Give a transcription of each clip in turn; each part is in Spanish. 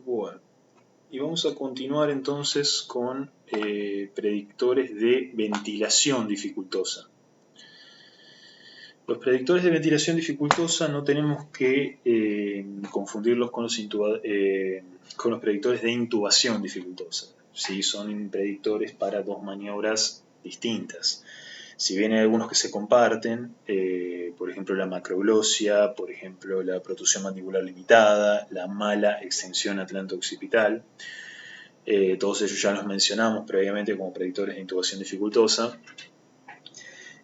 Bueno, y vamos a continuar entonces con predictores de ventilación dificultosa. Los predictores de ventilación dificultosa no tenemos que confundirlos con los predictores de intubación dificultosa. ¿Sí? Son predictores para dos maniobras distintas. Si bien hay algunos que se comparten, por ejemplo la macroglosia, por ejemplo la protusión mandibular limitada, la mala extensión atlanto-occipital, todos ellos ya los mencionamos previamente como predictores de intubación dificultosa.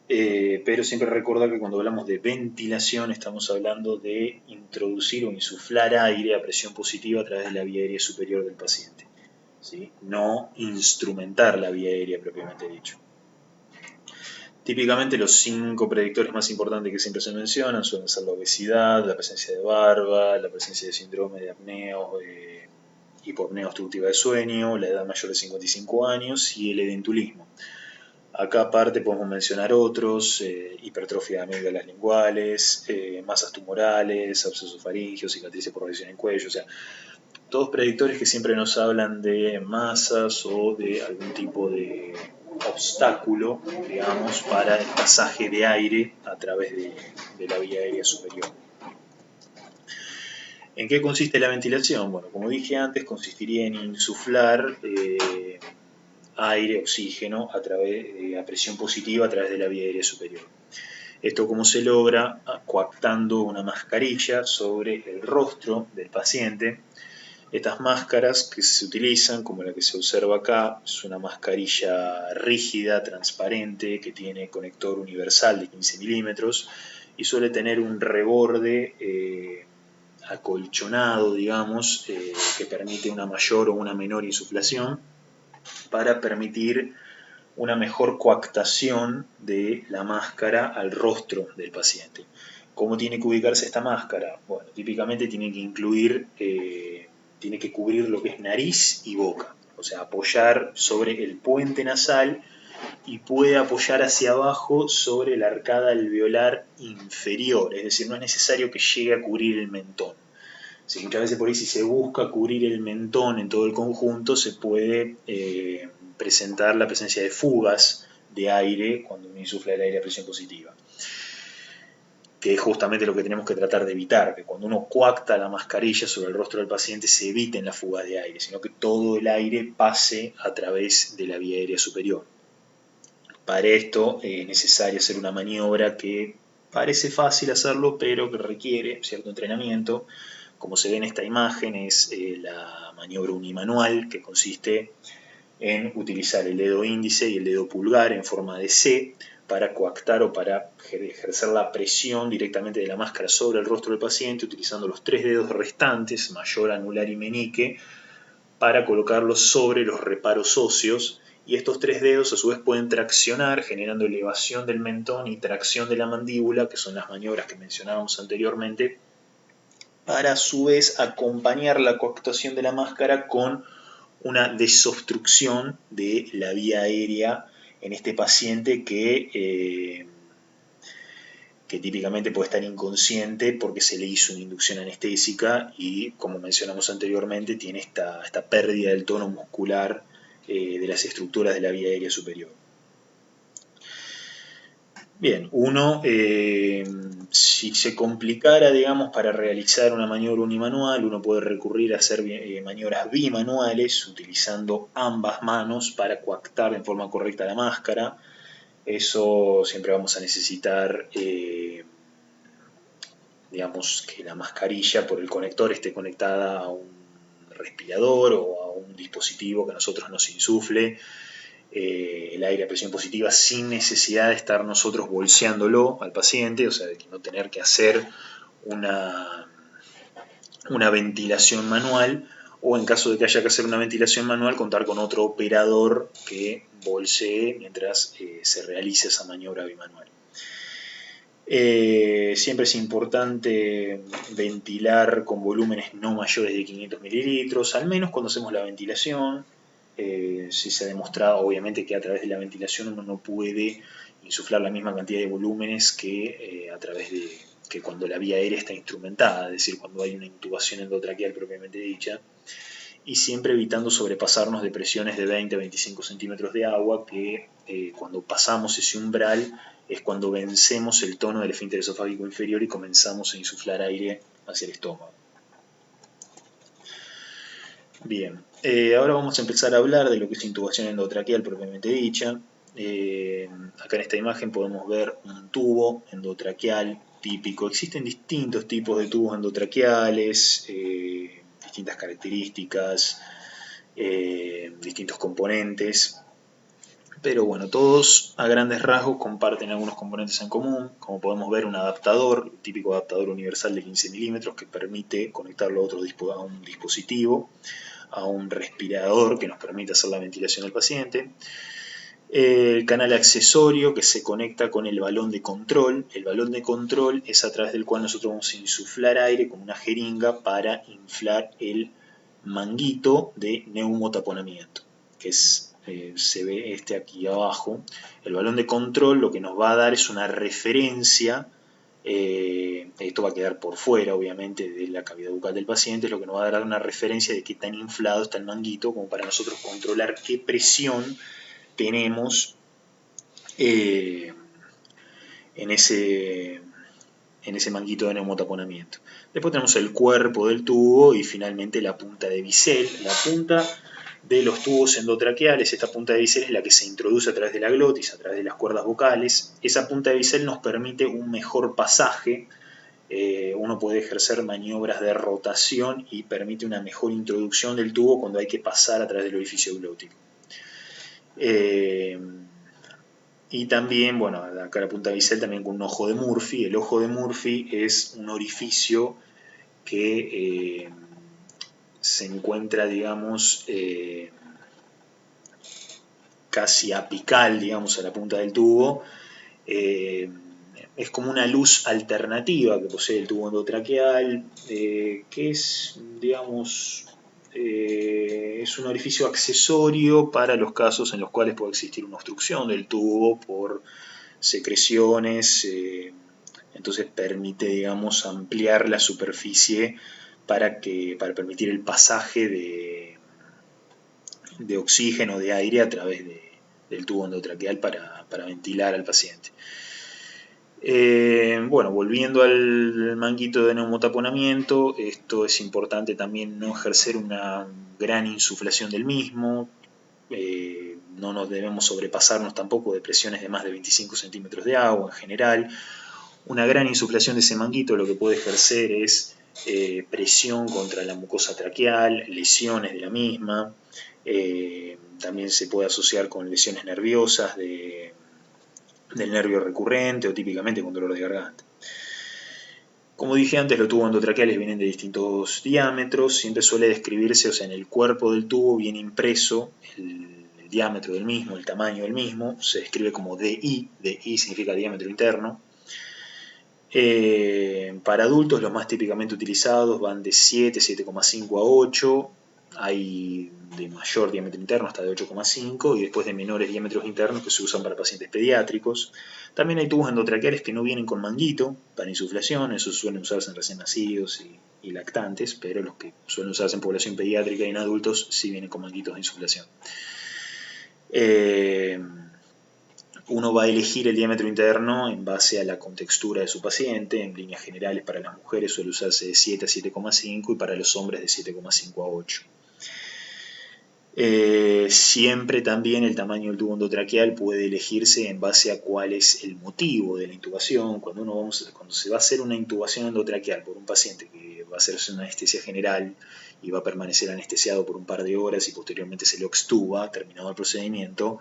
Pero siempre recordar que cuando hablamos de ventilación estamos hablando de introducir o insuflar aire a presión positiva a través de la vía aérea superior del paciente, ¿sí? No instrumentar la vía aérea propiamente dicho. Típicamente los 5 predictores más importantes que siempre se mencionan suelen ser la obesidad, la presencia de barba, la presencia de síndrome de apnea, hipopnea obstructiva de sueño, la edad mayor de 55 años y el edentulismo. Acá aparte podemos mencionar otros, hipertrofia de amígdalas linguales, masas tumorales, abscesos faringeos, cicatrices por lesión en cuello, o sea, todos predictores que siempre nos hablan de masas o de algún tipo de obstáculo, digamos, para el pasaje de aire a través de la vía aérea superior. ¿En qué consiste la ventilación? Bueno, como dije antes, consistiría en insuflar aire, oxígeno, a presión positiva a través de la vía aérea superior. Esto cómo se logra coactando una mascarilla sobre el rostro del paciente. Estas máscaras que se utilizan, como la que se observa acá, es una mascarilla rígida, transparente, que tiene conector universal de 15 milímetros y suele tener un reborde acolchonado, digamos, que permite una mayor o una menor insuflación para permitir una mejor coactación de la máscara al rostro del paciente. ¿Cómo tiene que ubicarse esta máscara? Bueno, típicamente tiene que cubrir lo que es nariz y boca, o sea, apoyar sobre el puente nasal y puede apoyar hacia abajo sobre la arcada alveolar inferior, es decir, no es necesario que llegue a cubrir el mentón. Sí, muchas veces por ahí si se busca cubrir el mentón en todo el conjunto se puede presentar la presencia de fugas de aire cuando uno insufla el aire a presión positiva, que es justamente lo que tenemos que tratar de evitar, que cuando uno coacta la mascarilla sobre el rostro del paciente se eviten las fugas de aire, sino que todo el aire pase a través de la vía aérea superior. Para esto es necesario hacer una maniobra que parece fácil hacerlo, pero que requiere cierto entrenamiento. Como se ve en esta imagen, es la maniobra unimanual, que consiste en utilizar el dedo índice y el dedo pulgar en forma de C para coactar o para ejercer la presión directamente de la máscara sobre el rostro del paciente, utilizando los 3 dedos restantes, mayor, anular y meñique, para colocarlos sobre los reparos óseos, y estos 3 dedos a su vez pueden traccionar, generando elevación del mentón y tracción de la mandíbula, que son las maniobras que mencionábamos anteriormente, para a su vez acompañar la coactación de la máscara con una desobstrucción de la vía aérea en este paciente que típicamente puede estar inconsciente porque se le hizo una inducción anestésica y, como mencionamos anteriormente, tiene esta pérdida del tono muscular de las estructuras de la vía aérea superior. Bien, si se complicara, digamos, para realizar una maniobra unimanual, uno puede recurrir a hacer maniobras bimanuales utilizando ambas manos para coactar en forma correcta la máscara. Eso siempre vamos a necesitar, digamos, que la mascarilla por el conector esté conectada a un respirador o a un dispositivo que a nosotros nos insufle el aire a presión positiva sin necesidad de estar nosotros bolseándolo al paciente, o sea, de no tener que hacer una ventilación manual, o en caso de que haya que hacer una ventilación manual, contar con otro operador que bolsee mientras se realice esa maniobra bimanual. Siempre es importante ventilar con volúmenes no mayores de 500 mililitros, al menos cuando hacemos la ventilación. Si se ha demostrado obviamente que a través de la ventilación uno no puede insuflar la misma cantidad de volúmenes que que cuando la vía aérea está instrumentada, es decir, cuando hay una intubación endotraqueal propiamente dicha, y siempre evitando sobrepasarnos de presiones de 20 a 25 centímetros de agua, que cuando pasamos ese umbral es cuando vencemos el tono del esfínter esofágico inferior y comenzamos a insuflar aire hacia el estómago. Bien, ahora vamos a empezar a hablar de lo que es intubación endotraqueal propiamente dicha. Acá en esta imagen podemos ver un tubo endotraqueal típico. Existen distintos tipos de tubos endotraqueales, distintas características, distintos componentes, pero bueno, todos a grandes rasgos comparten algunos componentes en común, como podemos ver un adaptador, el típico adaptador universal de 15 milímetros que permite conectarlo a un dispositivo, a un respirador que nos permite hacer la ventilación del paciente. El canal accesorio que se conecta con el balón de control. El balón de control es a través del cual nosotros vamos a insuflar aire con una jeringa para inflar el manguito de neumotaponamiento, que es, se ve aquí abajo. El balón de control lo que nos va a dar es una referencia. Esto va a quedar por fuera, obviamente, de la cavidad bucal del paciente, es lo que nos va a dar una referencia de qué tan inflado está el manguito, como para nosotros controlar qué presión tenemos en ese manguito de neumotaponamiento. Después tenemos el cuerpo del tubo y finalmente la punta de bisel. La punta de los tubos endotraqueales, esta punta de bisel es la que se introduce a través de la glotis, a través de las cuerdas vocales. Esa punta de bisel nos permite un mejor pasaje. Uno puede ejercer maniobras de rotación y permite una mejor introducción del tubo cuando hay que pasar a través del orificio glótico. Y también, bueno, acá la punta bisel también con un ojo de Murphy. El ojo de Murphy es un orificio que se encuentra, digamos, casi apical, digamos, a la punta del tubo. Es como una luz alternativa que posee el tubo endotraqueal, que es, digamos, es un orificio accesorio para los casos en los cuales puede existir una obstrucción del tubo por secreciones, entonces permite, digamos, ampliar la superficie para permitir el pasaje de oxígeno, de aire a través del tubo endotraqueal para ventilar al paciente. Bueno, volviendo al manguito de neumotaponamiento, esto es importante también no ejercer una gran insuflación del mismo. No nos debemos sobrepasarnos tampoco de presiones de más de 25 centímetros de agua en general. Una gran insuflación de ese manguito lo que puede ejercer es presión contra la mucosa traqueal, lesiones de la misma. También se puede asociar con lesiones nerviosas del nervio recurrente o típicamente con dolor de garganta. Como dije antes, los tubos endotraqueales vienen de distintos diámetros, siempre suele describirse, o sea, en el cuerpo del tubo viene impreso el diámetro del mismo, el tamaño del mismo, se describe como DI, DI significa diámetro interno. Para adultos los más típicamente utilizados van de 7, 7,5 a 8, hay de mayor diámetro interno hasta de 8,5 y después de menores diámetros internos que se usan para pacientes pediátricos. También hay tubos endotraqueales que no vienen con manguito para insuflación, esos suelen usarse en recién nacidos y lactantes, pero los que suelen usarse en población pediátrica y en adultos sí vienen con manguitos de insuflación. Uno va a elegir el diámetro interno en base a la contextura de su paciente. En líneas generales para las mujeres suele usarse de 7 a 7,5 y para los hombres de 7,5 a 8. Siempre también el tamaño del tubo endotraqueal puede elegirse en base a cuál es el motivo de la intubación. Cuando se va a hacer una intubación endotraqueal por un paciente que va a hacerse una anestesia general y va a permanecer anestesiado por un par de horas y posteriormente se lo extuba, terminado el procedimiento,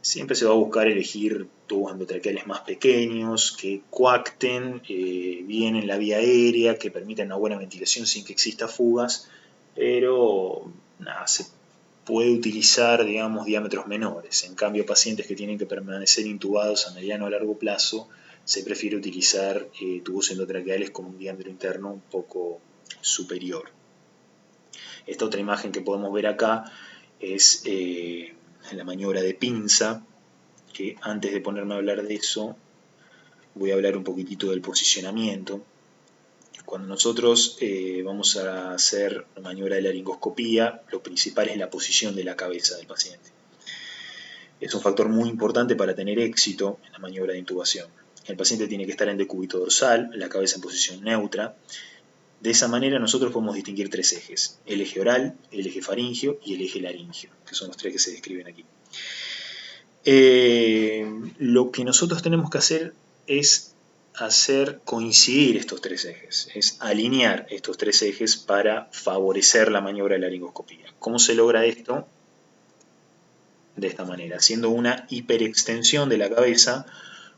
siempre se va a buscar elegir tubos endotraqueales más pequeños, que coacten bien en la vía aérea, que permitan una buena ventilación sin que exista fugas, pero nada, se puede utilizar, digamos, diámetros menores. En cambio, pacientes que tienen que permanecer intubados a mediano o largo plazo, se prefiere utilizar tubos endotraqueales con un diámetro interno un poco superior. Esta otra imagen que podemos ver acá es la maniobra de pinza, que antes de ponerme a hablar de eso, voy a hablar un poquitito del posicionamiento. Cuando nosotros vamos a hacer una maniobra de laringoscopía, lo principal es la posición de la cabeza del paciente. Es un factor muy importante para tener éxito en la maniobra de intubación. El paciente tiene que estar en decúbito dorsal, la cabeza en posición neutra. De esa manera nosotros podemos distinguir tres ejes: el eje oral, el eje faringio y el eje laringio, que son los tres que se describen aquí. Lo que nosotros tenemos que hacer es hacer coincidir estos tres ejes, es alinear estos tres ejes para favorecer la maniobra de laringoscopía. ¿Cómo se logra esto? De esta manera, haciendo una hiperextensión de la cabeza,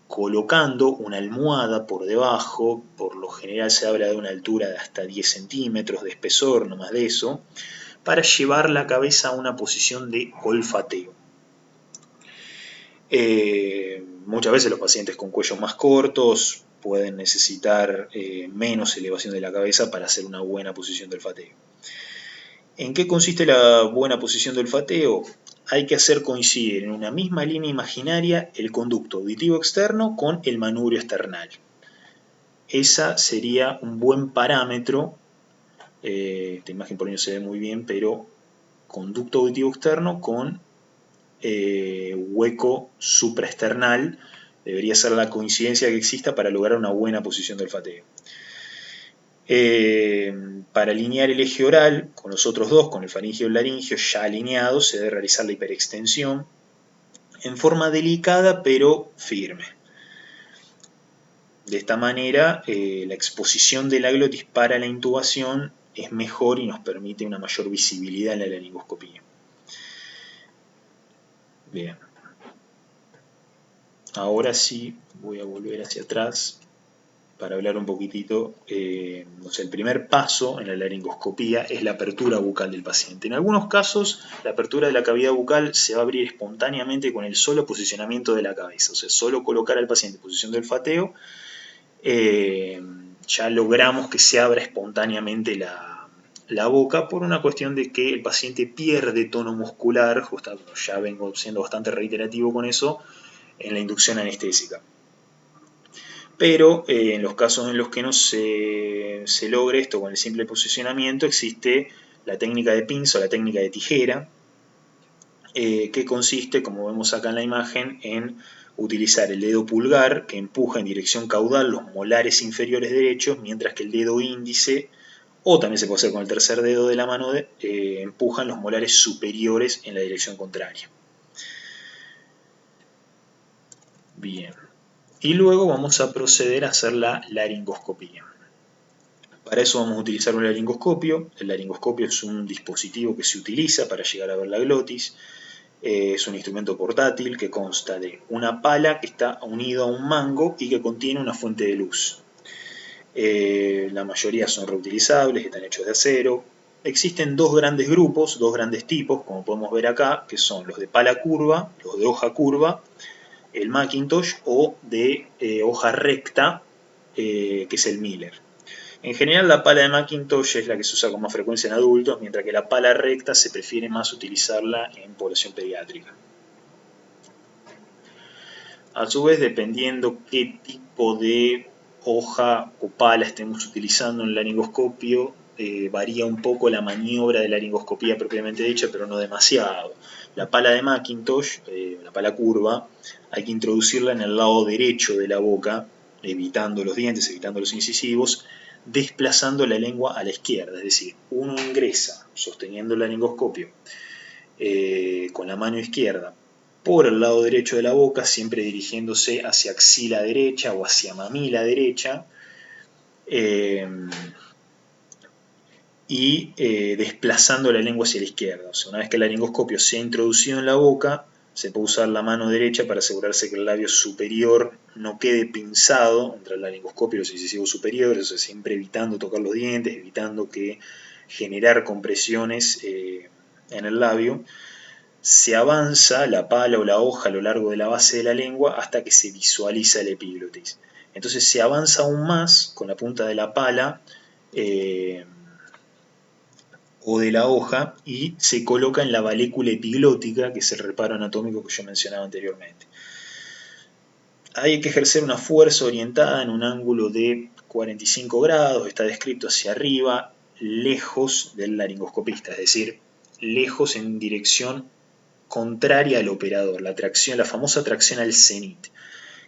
colocando una almohada por debajo. Por lo general se habla de una altura de hasta 10 centímetros de espesor, no más de eso, para llevar la cabeza a una posición de olfateo. Muchas veces los pacientes con cuellos más cortos pueden necesitar menos elevación de la cabeza para hacer una buena posición de olfateo. ¿En qué consiste la buena posición de olfateo? Hay que hacer coincidir en una misma línea imaginaria el conducto auditivo externo con el manubrio esternal. Esa sería un buen parámetro. Esta imagen por ahí no se ve muy bien, pero conducto auditivo externo con hueco supraesternal debería ser la coincidencia que exista para lograr una buena posición de olfateo. Para alinear el eje oral con los otros dos, con el faringio y el laringio ya alineados, se debe realizar la hiperextensión en forma delicada pero firme. De esta manera, la exposición de la glotis para la intubación es mejor y nos permite una mayor visibilidad en la laringoscopía. Bien. Ahora sí voy a volver hacia atrás para hablar un poquitito. El primer paso en la laringoscopía es la apertura bucal del paciente. En algunos casos, la apertura de la cavidad bucal se va a abrir espontáneamente con el solo posicionamiento de la cabeza. O sea, solo colocar al paciente en posición de olfateo, ya logramos que se abra espontáneamente la boca, por una cuestión de que el paciente pierde tono muscular, justamente ya vengo siendo bastante reiterativo con eso, en la inducción anestésica. Pero en los casos en los que no se logre esto con el simple posicionamiento, existe la técnica de pinza o la técnica de tijera, que consiste, como vemos acá en la imagen, en utilizar el dedo pulgar, que empuja en dirección caudal los molares inferiores derechos, mientras que el dedo índice, o también se puede hacer con el tercer dedo de la mano, empujan los molares superiores en la dirección contraria. Bien. Y luego vamos a proceder a hacer la laringoscopía. Para eso vamos a utilizar un laringoscopio. El laringoscopio es un dispositivo que se utiliza para llegar a ver la glotis. Es un instrumento portátil que consta de una pala que está unida a un mango y que contiene una fuente de luz. La mayoría son reutilizables, están hechos de acero. Existen dos grandes grupos, dos grandes tipos, como podemos ver acá, que son los de pala curva, los de hoja curva, el Macintosh, o de hoja recta, que es el Miller. En general la pala de Macintosh es la que se usa con más frecuencia en adultos, mientras que la pala recta se prefiere más utilizarla en población pediátrica. A su vez, dependiendo qué tipo de hoja o pala estemos utilizando en el laringoscopio, varía un poco la maniobra de laringoscopía propiamente dicha, pero no demasiado. La pala de Macintosh, la pala curva, hay que introducirla en el lado derecho de la boca, evitando los dientes, evitando los incisivos, desplazando la lengua a la izquierda. Es decir, uno ingresa sosteniendo el laringoscopio con la mano izquierda por el lado derecho de la boca, siempre dirigiéndose hacia axila derecha o hacia mamila derecha, y desplazando la lengua hacia la izquierda. O sea, una vez que el laringoscopio se ha introducido en la boca, se puede usar la mano derecha para asegurarse que el labio superior no quede pinzado entre el laringoscopio y los incisivos superiores, o sea, siempre evitando tocar los dientes, evitando generar compresiones en el labio. Se avanza la pala o la hoja a lo largo de la base de la lengua hasta que se visualiza el epiglotis. Entonces se avanza aún más con la punta de la pala o de la hoja y se coloca en la valécula epiglótica, que es el reparo anatómico que yo mencionaba anteriormente. Hay que ejercer una fuerza orientada en un ángulo de 45 grados, está descrito hacia arriba, lejos del laringoscopista, es decir, lejos en dirección contraria al operador, la famosa tracción al cenit,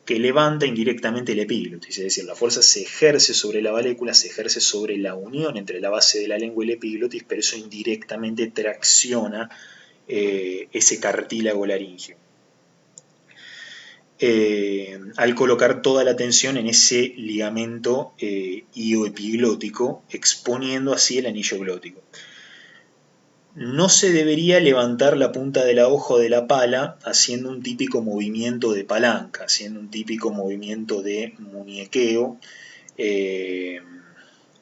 que levanta indirectamente el epiglotis, es decir, la fuerza se ejerce sobre la valécula, se ejerce sobre la unión entre la base de la lengua y el epiglotis, pero eso indirectamente tracciona ese cartílago laríngeo. Al colocar toda la tensión en ese ligamento ioepiglótico, exponiendo así el anillo glótico. No se debería levantar la punta de la hoja o de la pala haciendo un típico movimiento de palanca, haciendo un típico movimiento de muñequeo,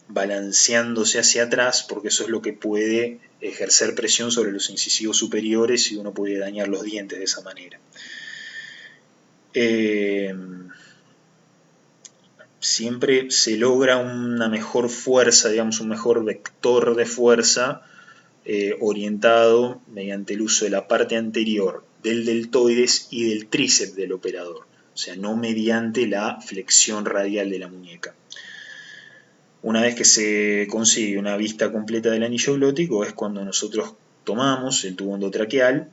balanceándose hacia atrás, porque eso es lo que puede ejercer presión sobre los incisivos superiores y uno puede dañar los dientes de esa manera. Siempre se logra una mejor fuerza, digamos, un mejor vector de fuerza orientado mediante el uso de la parte anterior del deltoides y del tríceps del operador, o sea, no mediante la flexión radial de la muñeca. Una vez que se consigue una vista completa del anillo glótico es cuando nosotros tomamos el tubo endotraqueal,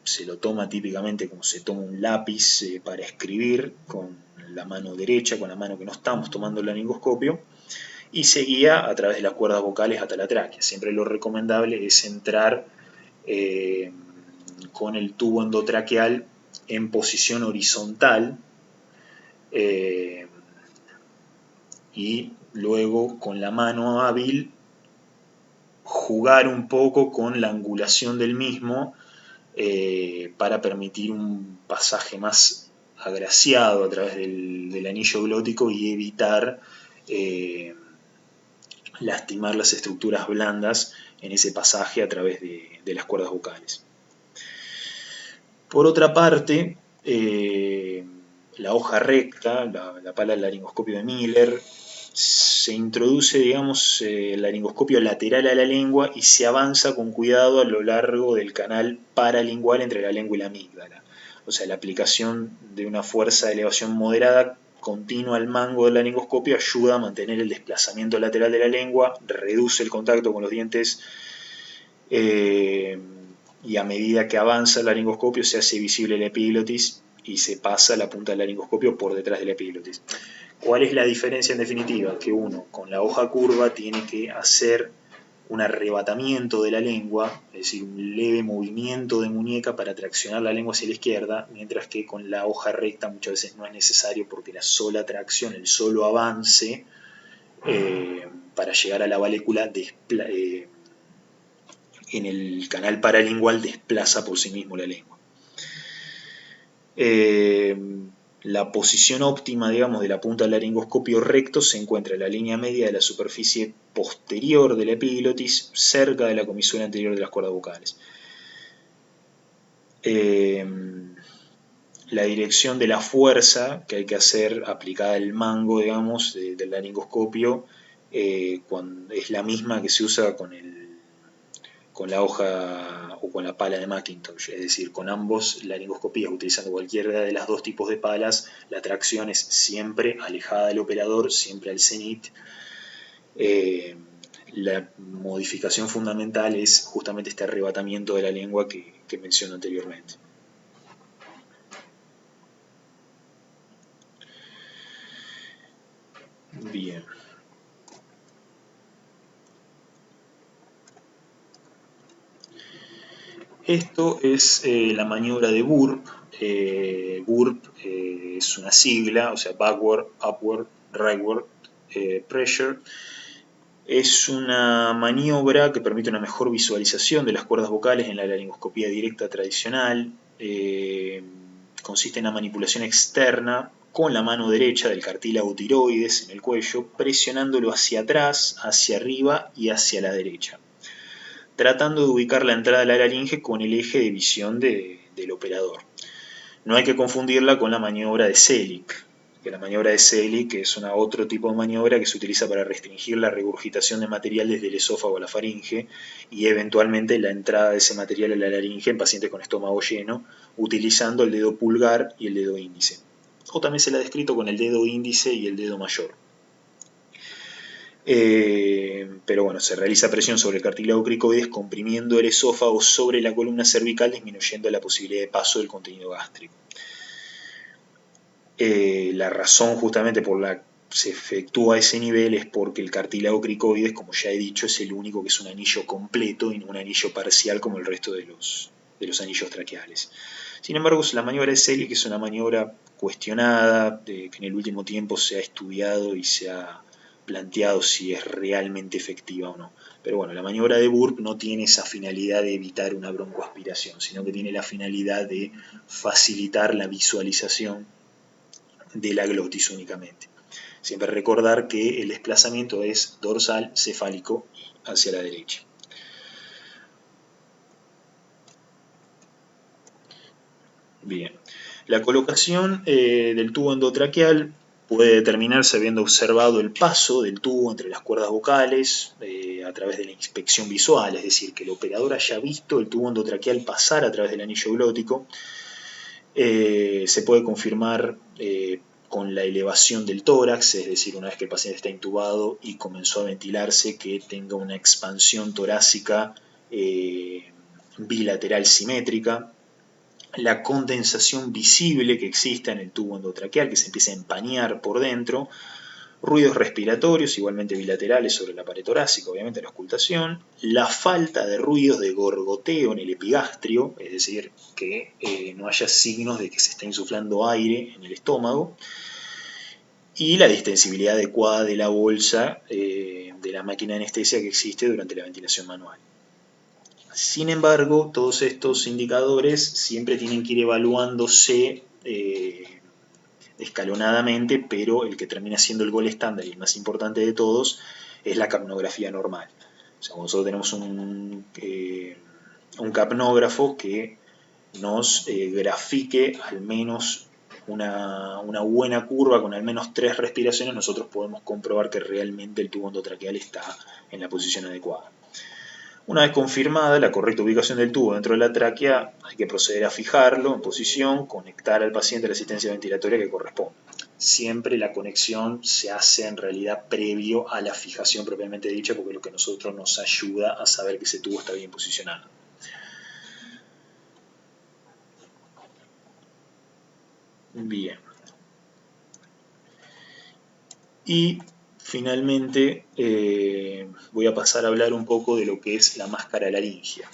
se lo toma típicamente como se toma un lápiz para escribir con la mano derecha, con la mano que no estamos tomando el laringoscopio, y se guía a través de las cuerdas vocales hasta la tráquea. Siempre lo recomendable es entrar con el tubo endotraqueal en posición horizontal y luego con la mano hábil jugar un poco con la angulación del mismo para permitir un pasaje más agraciado a través del anillo glótico y evitar lastimar las estructuras blandas en ese pasaje a través de las cuerdas vocales. Por otra parte, la hoja recta, la pala del laringoscopio de Miller, se introduce, digamos, el laringoscopio lateral a la lengua y se avanza con cuidado a lo largo del canal paralingual entre la lengua y la amígdala. O sea, la aplicación de una fuerza de elevación moderada continua al mango del laringoscopio ayuda a mantener el desplazamiento lateral de la lengua, reduce el contacto con los dientes y a medida que avanza el laringoscopio se hace visible el epiglotis y se pasa la punta del laringoscopio por detrás del epiglotis. ¿Cuál es la diferencia en definitiva? Que uno con la hoja curva tiene que hacer un arrebatamiento de la lengua, es decir, un leve movimiento de muñeca para traccionar la lengua hacia la izquierda, mientras que con la hoja recta muchas veces no es necesario porque la sola tracción, el solo avance para llegar a la valécula en el canal paralingual desplaza por sí mismo la lengua. La posición óptima, digamos, de la punta del laringoscopio recto se encuentra en la línea media de la superficie posterior del epiglotis, cerca de la comisura anterior de las cuerdas vocales. La dirección de la fuerza que hay que hacer aplicada al mango, digamos, del laringoscopio es la misma que se usa con la hoja o con la pala de Macintosh, es decir, con ambos laringoscopías, utilizando cualquiera de las dos tipos de palas, la tracción es siempre alejada del operador, siempre al cenit. La modificación fundamental es justamente este arrebatamiento de la lengua que menciono anteriormente. Bien. Esto es la maniobra de Burp. Burp es una sigla, o sea, Backward, Upward, Rightward Pressure. Es una maniobra que permite una mejor visualización de las cuerdas vocales en la laringoscopía directa tradicional. Consiste en la manipulación externa con la mano derecha del cartílago tiroides en el cuello, presionándolo hacia atrás, hacia arriba y hacia la derecha, tratando de ubicar la entrada de la laringe con el eje de visión del operador. No hay que confundirla con la maniobra de Selig, que la maniobra de Selig es otro tipo de maniobra que se utiliza para restringir la regurgitación de material desde el esófago a la faringe y eventualmente la entrada de ese material a la laringe en pacientes con estómago lleno, utilizando el dedo pulgar y el dedo índice. o también se la ha descrito con el dedo índice y el dedo mayor. Pero bueno, se realiza presión sobre el cartílago cricoides comprimiendo el esófago sobre la columna cervical, disminuyendo la posibilidad de paso del contenido gástrico. La razón justamente por la que se efectúa ese nivel es porque el cartílago cricoides, como ya he dicho, es el único que es un anillo completo y no un anillo parcial como el resto de los anillos traqueales. Sin embargo, la maniobra de Selig es una maniobra cuestionada, que en el último tiempo se ha estudiado y se ha planteado si es realmente efectiva o no. Pero bueno, la maniobra de Burp no tiene esa finalidad de evitar una broncoaspiración, sino que tiene la finalidad de facilitar la visualización de la glotis únicamente. Siempre recordar que el desplazamiento es dorsal, cefálico y hacia la derecha. Bien, la colocación del tubo endotraqueal puede determinarse habiendo observado el paso del tubo entre las cuerdas vocales a través de la inspección visual, es decir, que el operador haya visto el tubo endotraqueal pasar a través del anillo glótico. Se puede confirmar con la elevación del tórax, es decir, una vez que el paciente está intubado y comenzó a ventilarse, que tenga una expansión torácica bilateral simétrica. La condensación visible que exista en el tubo endotraqueal, que se empieza a empañar por dentro, ruidos respiratorios igualmente bilaterales sobre la pared torácica, obviamente la auscultación, la falta de ruidos de gorgoteo en el epigastrio, es decir, que no haya signos de que se está insuflando aire en el estómago, y la distensibilidad adecuada de la bolsa de la máquina de anestesia que existe durante la ventilación manual. Sin embargo, todos estos indicadores siempre tienen que ir evaluándose escalonadamente, pero el que termina siendo el gol estándar y el más importante de todos es la capnografía normal. O sea, nosotros tenemos un capnógrafo que nos grafique al menos una buena curva con al menos 3 respiraciones, nosotros podemos comprobar que realmente el tubo endotraqueal está en la posición adecuada. Una vez confirmada la correcta ubicación del tubo dentro de la tráquea, hay que proceder a fijarlo en posición, conectar al paciente a la asistencia ventilatoria que corresponde. Siempre la conexión se hace en realidad previo a la fijación propiamente dicha, porque es lo que a nosotros nos ayuda a saber que ese tubo está bien posicionado. Bien. Y finalmente voy a pasar a hablar un poco de lo que es la máscara laringia.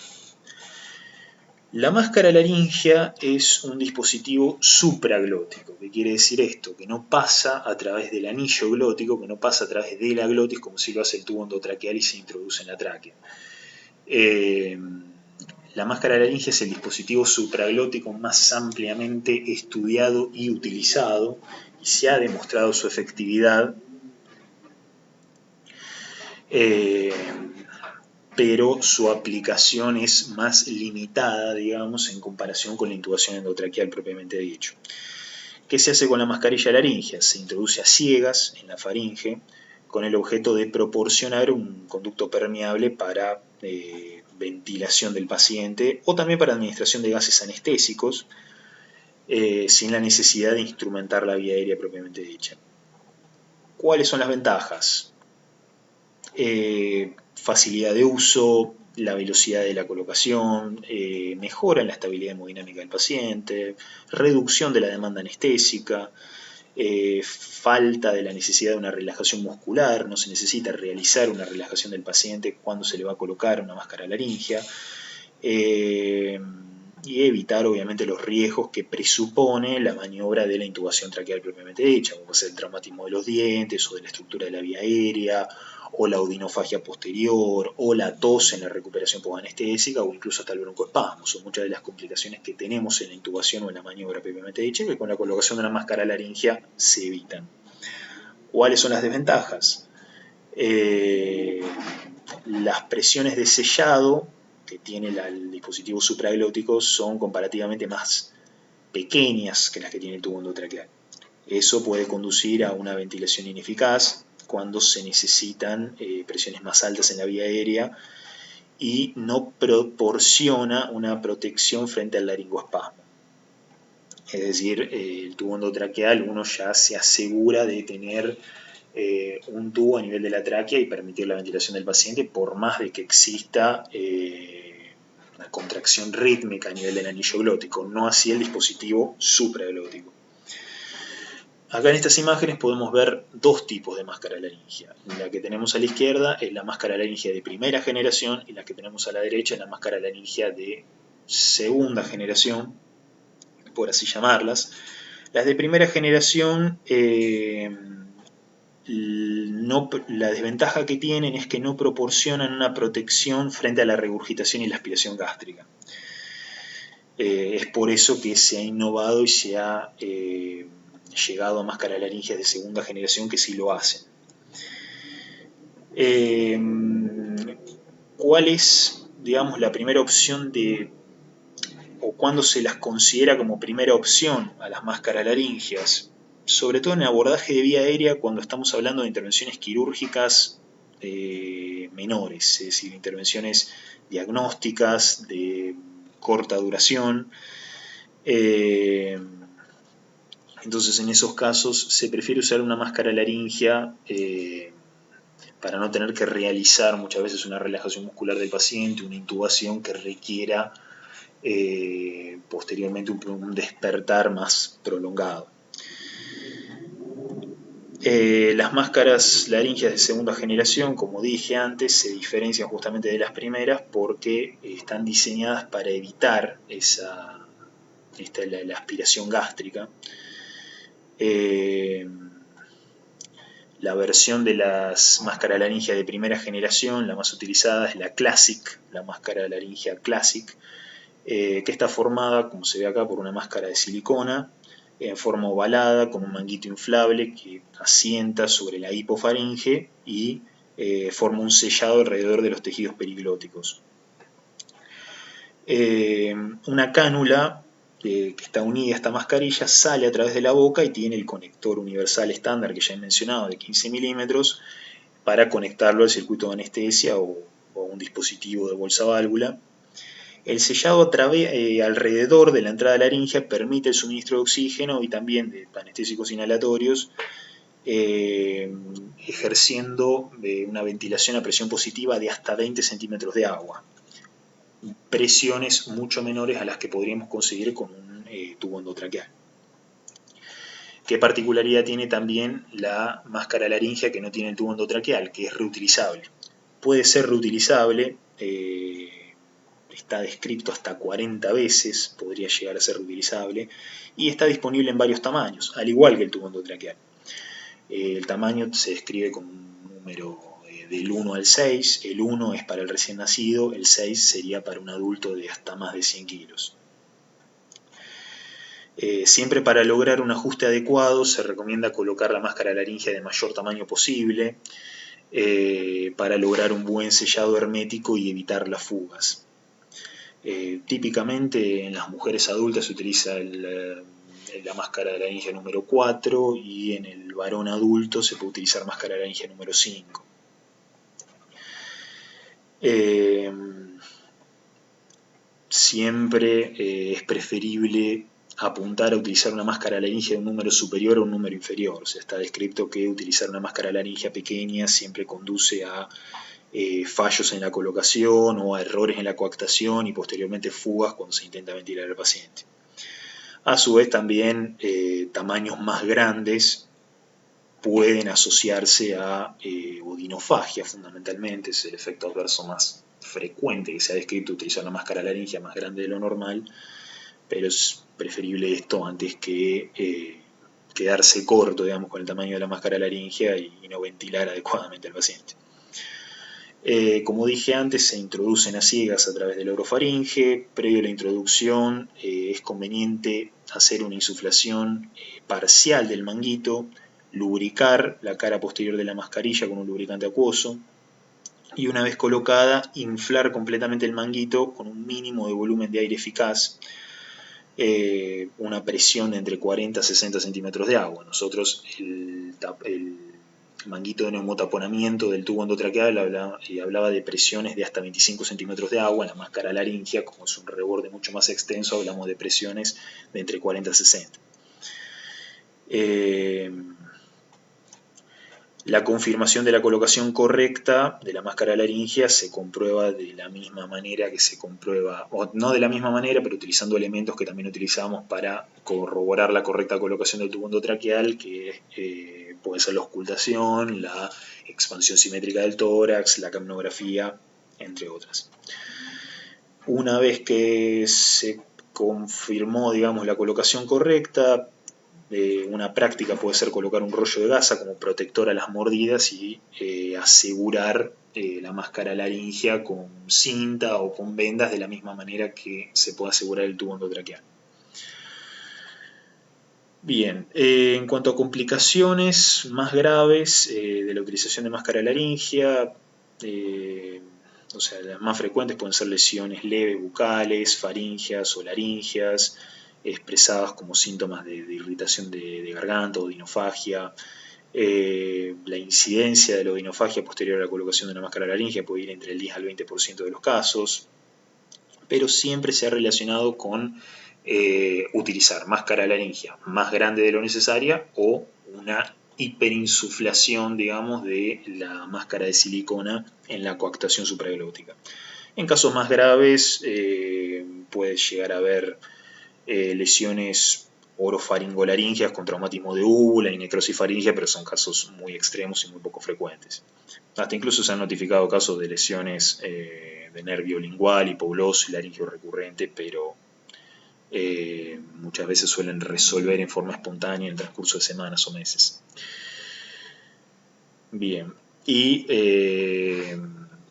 La máscara laringia es un dispositivo supraglótico. ¿Qué quiere decir esto? Que no pasa a través del anillo glótico, que no pasa a través de la glotis como si lo hace el tubo endotraqueal y se introduce en la tráquea. La máscara laringia es el dispositivo supraglótico más ampliamente estudiado y utilizado, y se ha demostrado su efectividad, pero su aplicación es más limitada, digamos, en comparación con la intubación endotraqueal propiamente dicho. ¿Qué se hace con la mascarilla laringia? Se introduce a ciegas en la faringe con el objeto de proporcionar un conducto permeable para ventilación del paciente o también para administración de gases anestésicos sin la necesidad de instrumentar la vía aérea propiamente dicha. ¿Cuáles son las ventajas? Facilidad de uso, la velocidad de la colocación, mejora en la estabilidad hemodinámica del paciente, reducción de la demanda anestésica, falta de la necesidad de una relajación muscular, no se necesita realizar una relajación del paciente cuando se le va a colocar una máscara laringia, y evitar obviamente los riesgos que presupone la maniobra de la intubación traqueal propiamente dicha, como puede ser el traumatismo de los dientes o de la estructura de la vía aérea, o la odinofagia posterior, o la tos en la recuperación postanestésica, o incluso hasta el broncoespasmo. Son muchas de las complicaciones que tenemos en la intubación o en la maniobra propiamente dicha, que con la colocación de una máscara laringia se evitan. ¿Cuáles son las desventajas? Las presiones de sellado que tiene el dispositivo supraglótico son comparativamente más pequeñas que las que tiene el tubo endotraqueal. Eso puede conducir a una ventilación ineficaz cuando se necesitan presiones más altas en la vía aérea y no proporciona una protección frente al laringoespasmo. Es decir, el tubo endotraqueal uno ya se asegura de tener un tubo a nivel de la tráquea y permitir la ventilación del paciente, por más de que exista una contracción rítmica a nivel del anillo glótico, no así el dispositivo supraglótico. Acá en estas imágenes podemos ver dos tipos de máscara laringia. La que tenemos a la izquierda es la máscara laringia de primera generación y la que tenemos a la derecha es la máscara laringia de segunda generación, por así llamarlas. Las de primera generación, la desventaja que tienen es que no proporcionan una protección frente a la regurgitación y la aspiración gástrica. Es por eso que se ha innovado y se ha llegado a máscaras laringias de segunda generación que sí lo hacen. ¿Cuál es, digamos, la primera opción o cuándo se las considera como primera opción a las máscaras laringias? Sobre todo en el abordaje de vía aérea, cuando estamos hablando de intervenciones quirúrgicas menores, es decir, intervenciones diagnósticas de corta duración. Entonces, en esos casos se prefiere usar una máscara laringia para no tener que realizar muchas veces una relajación muscular del paciente, una intubación que requiera posteriormente un despertar más prolongado. Las máscaras laringias de segunda generación, como dije antes, se diferencian justamente de las primeras porque están diseñadas para evitar la aspiración gástrica. La versión de las máscaras laringias de primera generación, la más utilizada es la Classic, la máscara laringia Classic, que está formada, como se ve acá, por una máscara de silicona en forma ovalada con un manguito inflable que asienta sobre la hipofaringe y forma un sellado alrededor de los tejidos periglóticos. Una cánula que está unida a esta mascarilla sale a través de la boca y tiene el conector universal estándar que ya he mencionado de 15 milímetros para conectarlo al circuito de anestesia o a un dispositivo de bolsa válvula. El sellado alrededor de la entrada laringia permite el suministro de oxígeno y también de anestésicos inhalatorios, ejerciendo una ventilación a presión positiva de hasta 20 centímetros de agua. Presiones mucho menores a las que podríamos conseguir con un tubo endotraqueal. ¿Qué particularidad tiene también la máscara laringia que no tiene el tubo endotraqueal? Que es reutilizable. Puede ser reutilizable, está descrito hasta 40 veces, podría llegar a ser reutilizable, y está disponible en varios tamaños, al igual que el tubo endotraqueal. El tamaño se describe con un número del 1 al 6, el 1 es para el recién nacido, el 6 sería para un adulto de hasta más de 100 kilos. Siempre para lograr un ajuste adecuado se recomienda colocar la máscara laringia de mayor tamaño posible para lograr un buen sellado hermético y evitar las fugas. Típicamente en las mujeres adultas se utiliza la máscara laringia número 4 y en el varón adulto se puede utilizar máscara laringia número 5. Siempre es preferible apuntar a utilizar una máscara laringia de un número superior a un número inferior. O sea, está descrito que utilizar una máscara laringia pequeña siempre conduce a fallos en la colocación o a errores en la coactación y posteriormente fugas cuando se intenta ventilar al paciente. A su vez también tamaños más grandes pueden asociarse a odinofagia fundamentalmente, es el efecto adverso más frecuente que se ha descrito, utilizar una máscara laringia más grande de lo normal, pero es preferible esto antes que quedarse corto, digamos, con el tamaño de la máscara laringia y no ventilar adecuadamente al paciente. Como dije antes, se introducen a ciegas a través del orofaringe. Previo a la introducción es conveniente hacer una insuflación parcial del manguito, lubricar la cara posterior de la mascarilla con un lubricante acuoso y una vez colocada, inflar completamente el manguito con un mínimo de volumen de aire eficaz, una presión de entre 40 a 60 centímetros de agua. Nosotros el manguito de neumotaponamiento del tubo endotraqueal hablaba de presiones de hasta 25 centímetros de agua. En la máscara laringea, como es un reborde mucho más extenso, hablamos de presiones de entre 40 a 60. La confirmación de la colocación correcta de la máscara laringea se comprueba de la misma manera que se comprueba, o no de la misma manera, pero utilizando elementos que también utilizamos para corroborar la correcta colocación del tubo endotraqueal, que puede ser la auscultación, la expansión simétrica del tórax, la capnografía, entre otras. Una vez que se confirmó, digamos, la colocación correcta, una práctica puede ser colocar un rollo de gasa como protector a las mordidas y asegurar la máscara laringea con cinta o con vendas de la misma manera que se puede asegurar el tubo endotraqueal. Bien, en cuanto a complicaciones más graves de la utilización de máscara laringea, o sea, las más frecuentes pueden ser lesiones leves bucales, faringeas o laringeas, expresadas como síntomas de irritación de garganta o odinofagia. La incidencia de la odinofagia posterior a la colocación de una máscara laringea puede ir entre el 10 al 20% de los casos, pero siempre se ha relacionado con utilizar máscara laringea más grande de lo necesaria o una hiperinsuflación, digamos, de la máscara de silicona en la coactación supraglótica. En casos más graves puede llegar a haber lesiones orofaringolaringeas con traumatismo de úvula y necrosis faríngea, pero son casos muy extremos y muy poco frecuentes. Hasta incluso se han notificado casos de lesiones de nervio lingual, hipogloso y laringio recurrente, pero muchas veces suelen resolver en forma espontánea en el transcurso de semanas o meses. Bien, y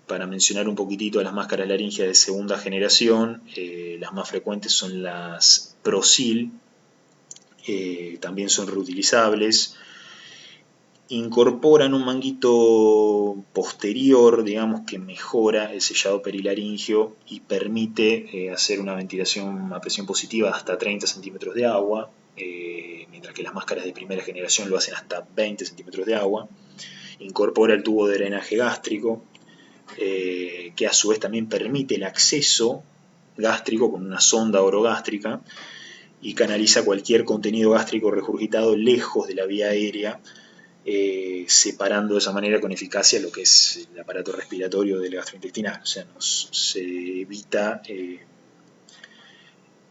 para mencionar un poquitito a las máscaras laríngeas de segunda generación, las más frecuentes son las Prosil, también son reutilizables, incorporan un manguito posterior, digamos, que mejora el sellado perilaringio y permite hacer una ventilación a presión positiva hasta 30 centímetros de agua, mientras que las máscaras de primera generación lo hacen hasta 20 centímetros de agua. Incorpora el tubo de drenaje gástrico, que a su vez también permite el acceso gástrico con una sonda orogástrica y canaliza cualquier contenido gástrico regurgitado lejos de la vía aérea, separando de esa manera con eficacia lo que es el aparato respiratorio del gastrointestinal. O sea, se evita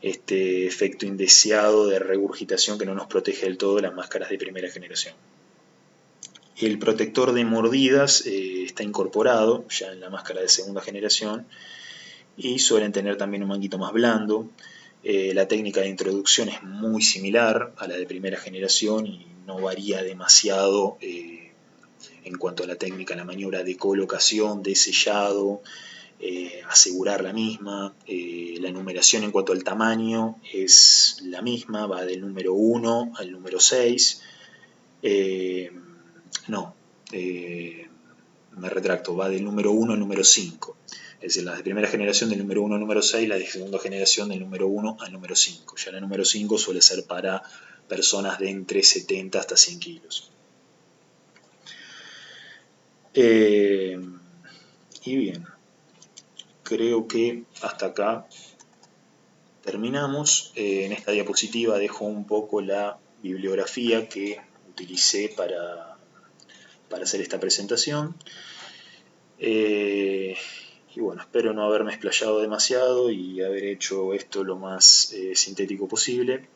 este efecto indeseado de regurgitación que no nos protege del todo las máscaras de primera generación. El protector de mordidas está incorporado ya en la máscara de segunda generación y suelen tener también un manguito más blando. La técnica de introducción es muy similar a la de primera generación y no varía demasiado en cuanto a la técnica, la maniobra de colocación, de sellado, asegurar la misma. La numeración en cuanto al tamaño es la misma, va del número 1 al número 6. Me retracto, va del número 1 al número 5. Es decir, las de primera generación del número 1 al número 6, la de segunda generación del número 1 al número 5. Ya la número 5 suele ser para personas de entre 70 hasta 100 kilos. Y bien, creo que hasta acá terminamos. En esta diapositiva dejo un poco la bibliografía que utilicé para hacer esta presentación. Y bueno, espero no haberme explayado demasiado y haber hecho esto lo más sintético posible.